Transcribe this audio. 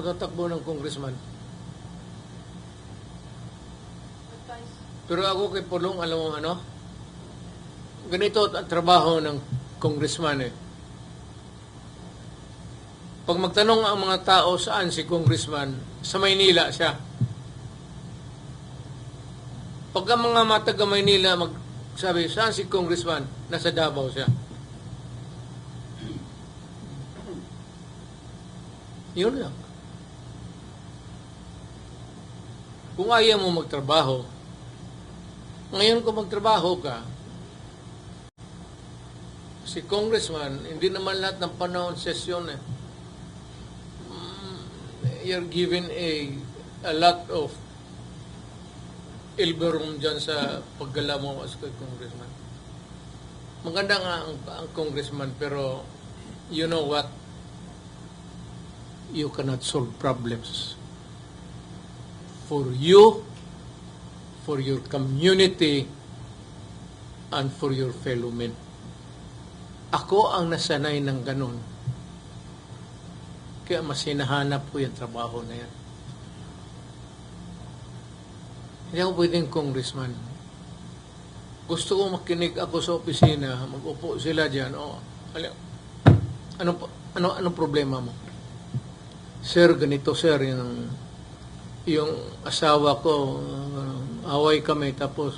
tatakbo ng congressman. Pero ako kay Pulong, alam mo ano? Ganito ang trabaho ng congressman eh. Pag magtanong ang mga tao saan si congressman, sa Maynila siya. Pag ang mga taga Maynila magsabi, saan si congressman? Nasa Davao siya. Yun lang. Kung ayaw mo magtrabaho, ngayon kung magtrabaho ka, si congressman, hindi naman lahat ng panahon sesyon eh. You're given a lot of elbow room dyan sa paggala mo as congressman. Maganda nga ang congressman, pero you know what? You cannot solve problems for you, for your community, and for your fellow men. Ako ang nasanay ng ganun. Kaya mas hinahanap ko yung trabaho na yan. Hindi ako pwedeng congressman. Gusto ko makinig ako sa opisina, mag-upo sila dyan. Ano problema mo? Sir, ganito sir, yung asawa ko, away kami, tapos